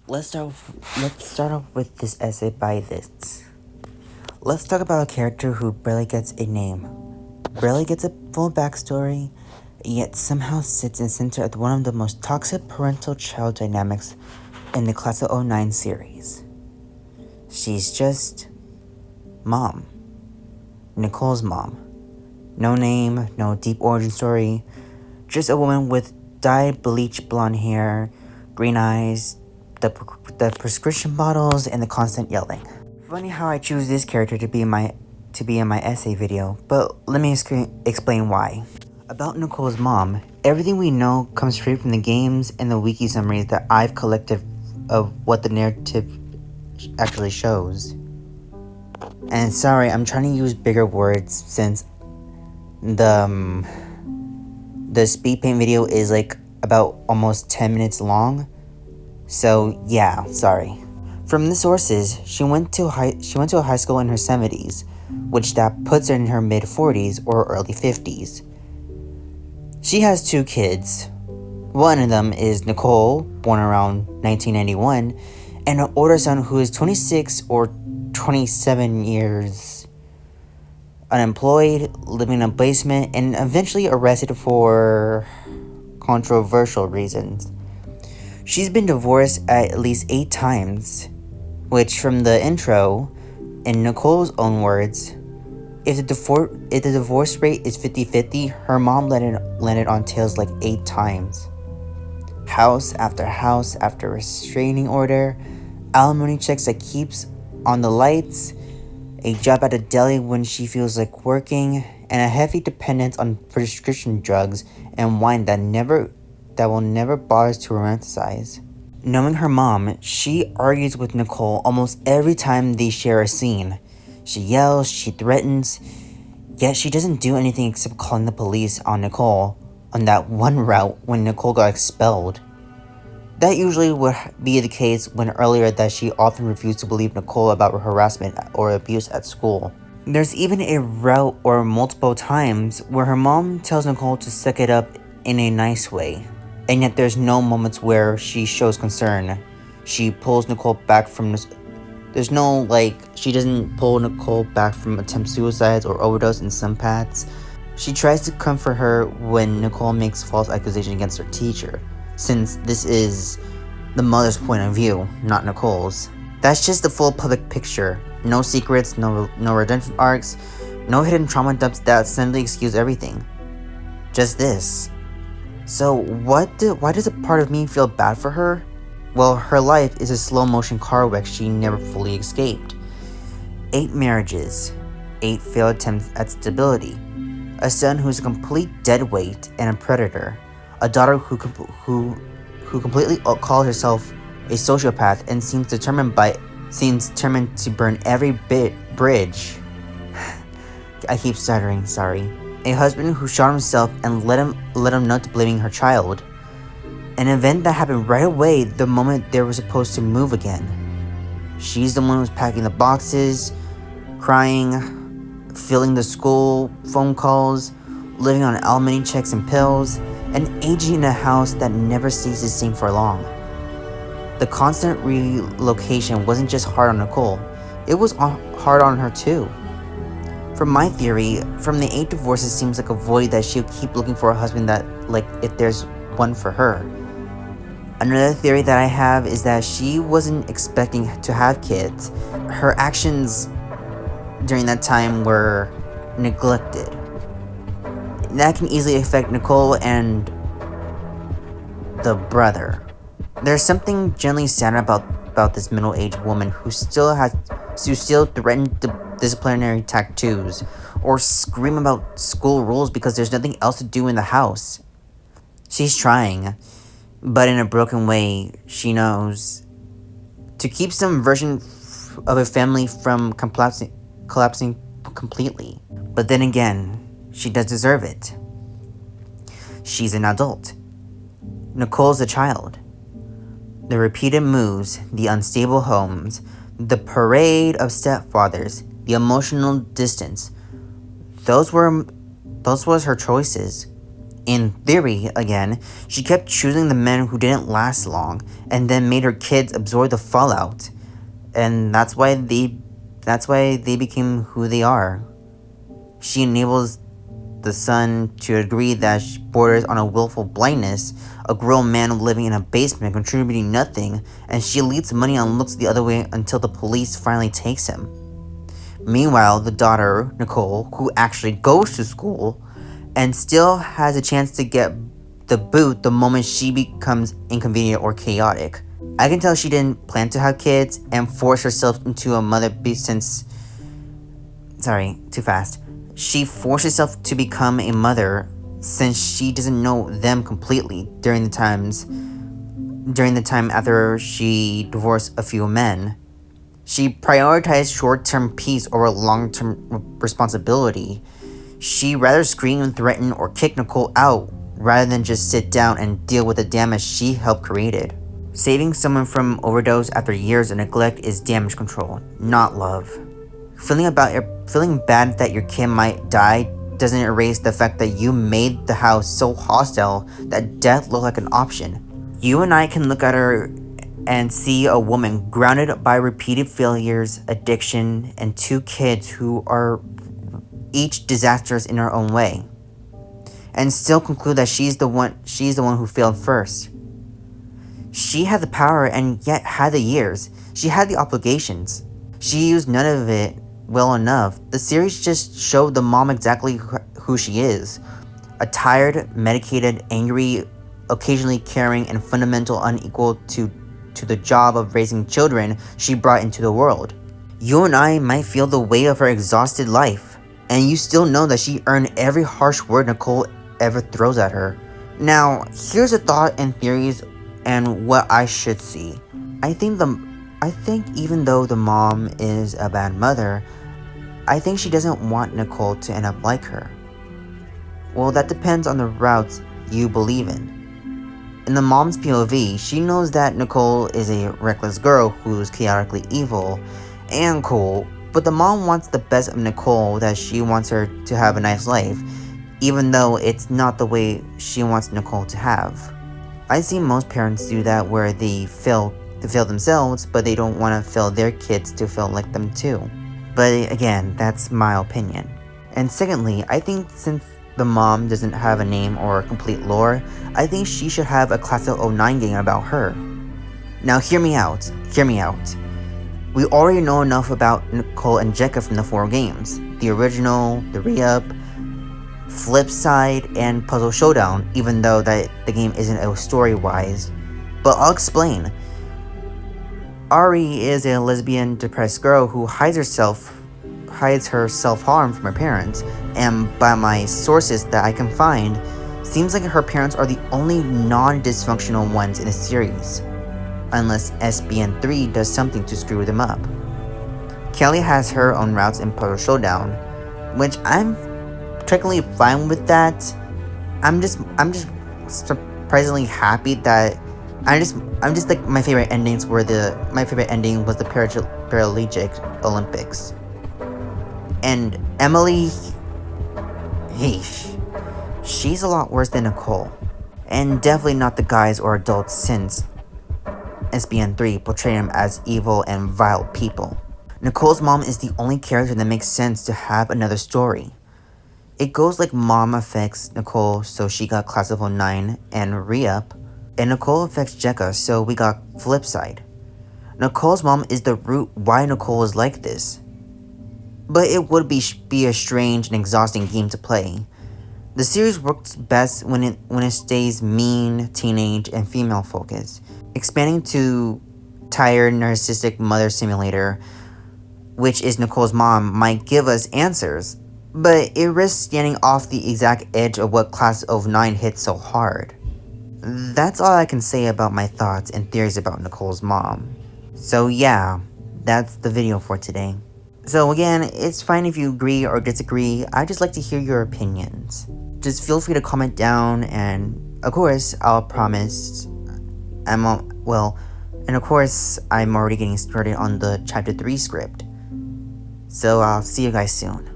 Let's start off with this essay by this. Let's talk about a character who barely gets a name, barely gets a full backstory, yet somehow sits in the center of one of the most toxic parental-child dynamics in the Class of '09 series. She's just Mom. Nicole's mom. No name, no deep origin story, just a woman with dyed bleach blonde hair, green eyes, the prescription bottles, and the constant yelling. Funny how I choose this character to be in my essay video, but let me explain why. About Nicole's mom, everything we know comes straight from the games and the wiki summaries that I've collected of what the narrative actually shows. And sorry, I'm trying to use bigger words since the speed paint video is like about almost 10 minutes long. So yeah, sorry. From the sources, she went to a high school in her 70s, which that puts her in her mid-40s or early 50s. She has 2 kids. One of them is Nicole, born around 1991, and an older son who is 26 or 27 years unemployed, living in a basement, and eventually arrested for controversial reasons. She's been divorced at least 8 times, which from the intro, in Nicole's own words, if the divorce rate is 50-50, her mom landed on tails like 8 times. House after restraining order, alimony checks that keeps on the lights, a job at a deli when she feels like working, and a heavy dependence on prescription drugs and wine that will never bother to romanticize. Knowing her mom, she argues with Nicole almost every time they share a scene. She yells, she threatens, yet she doesn't do anything except calling the police on Nicole on that one route when Nicole got expelled. That usually would be the case when earlier that she often refused to believe Nicole about her harassment or abuse at school. There's even a route or multiple times where her mom tells Nicole to suck it up in a nice way, and yet there's no moments where she shows concern. She pulls Nicole back from this. There's no, she doesn't pull Nicole back from attempt suicides or overdose in some paths. She tries to comfort her when Nicole makes false accusations against her teacher, since this is the mother's point of view, not Nicole's. That's just the full public picture. No secrets, no redemption arcs, no hidden trauma dumps that suddenly excuse everything. Just this. So why does a part of me feel bad for her? Well, her life is a slow-motion car wreck she never fully escaped. 8 marriages, 8 failed attempts at stability, a son who's a complete deadweight and a predator, a daughter who completely calls herself a sociopath and seems determined to burn every bridge. I keep stuttering, sorry. A husband who shot himself and let him know to blaming her child. An event that happened right away the moment they were supposed to move again. She's the one who's packing the boxes, crying, filling the school phone calls, living on alimony checks and pills, and aging in a house that never stays the same for long. The constant relocation wasn't just hard on Nicole, it was hard on her too. From my theory, from the 8 divorces seems like a void that she'll keep looking for a husband that, if there's one for her. Another theory that I have is that she wasn't expecting to have kids. Her actions during that time were neglected. That can easily affect Nicole and the brother. There's something generally sad about this middle-aged woman who still threaten disciplinary tattoos or scream about school rules because there's nothing else to do in the house. She's trying, but in a broken way, she knows to keep some version of a family from collapsing completely. But then again, she does deserve it. She's an adult. Nicole's a child. The repeated moves, the unstable homes, the parade of stepfathers, the emotional distance, those was her choices. In theory, again, she kept choosing the men who didn't last long, and then made her kids absorb the fallout. And that's why they became who they are. She enables the son to agree that she borders on a willful blindness, a grown man living in a basement contributing nothing, and she leads money and looks the other way until the police finally takes him. Meanwhile, the daughter, Nicole, who actually goes to school and still has a chance to get the boot the moment she becomes inconvenient or chaotic. I can tell she didn't plan to have kids and force herself into a mother since... Sorry, too fast. She forced herself to become a mother since she doesn't know them completely during the time after she divorced a few men. She prioritized short-term peace over long-term responsibility. She rather scream and threaten or kick Nicole out rather than just sit down and deal with the damage she helped created. Saving someone from overdose after years of neglect is damage control, not love. Feeling bad that your kid might die doesn't erase the fact that you made the house so hostile that death looked like an option. You and I can look at her and see a woman grounded by repeated failures, addiction, and 2 kids who are each disastrous in her own way, and still conclude that she's the one who failed first. She had the power and yet had the years. She had the obligations. She used none of it well enough. The series just showed the mom exactly who she is. A tired, medicated, angry, occasionally caring, and fundamental unequal to the job of raising children she brought into the world. You and I might feel the weight of her exhausted life, and you still know that she earned every harsh word Nicole ever throws at her. Now, here's a thought and theories and what I should see. I think even though the mom is a bad mother, I think she doesn't want Nicole to end up like her. Well, that depends on the routes you believe in. In the mom's POV, she knows that Nicole is a reckless girl who's chaotically evil and cool, but the mom wants the best of Nicole, that she wants her to have a nice life, even though it's not the way she wants Nicole to have. I see most parents do that, where they fail themselves, but they don't want to fail their kids to feel like them too. But again, that's my opinion. And secondly, I think since the mom doesn't have a name or a complete lore, I think she should have a Class of 09 game about her. Now hear me out. We already know enough about Nicole and Jekka from the 4 games. The original, the re-up, Flip Side, and Puzzle Showdown, even though that the game isn't a story-wise. But I'll explain. Ari is a lesbian, depressed girl who hides her self-harm from her parents, and by my sources that I can find, seems like her parents are the only non-dysfunctional ones in the series, unless SBN3 does something to screw them up. Kelly has her own routes in Puzzle Showdown, which I'm technically fine with that. I'm just surprisingly happy that I'm just like, my favorite ending was the Paralympic Olympics. And Emily, she's a lot worse than Nicole, and definitely not the guys or adults, since SBN3 portray them as evil and vile people. Nicole's mom is the only character that makes sense to have another story. It goes like mom affects Nicole, so she got Class of 09 and re-up, and Nicole affects Jekka, so we got Flip Side. Nicole's mom is the root why Nicole is like this. But it would be a strange and exhausting game to play. The series works best when it stays mean, teenage, and female focused. Expanding to tired, narcissistic mother simulator, which is Nicole's mom, might give us answers, but it risks standing off the exact edge of what Class of 09 hits so hard. That's all I can say about my thoughts and theories about Nicole's mom. So yeah, that's the video for today. So again, it's fine if you agree or disagree. I just like to hear your opinions. Just feel free to comment down, and of course, I'll promise I'm already getting started on the chapter 3 script. So I'll see you guys soon.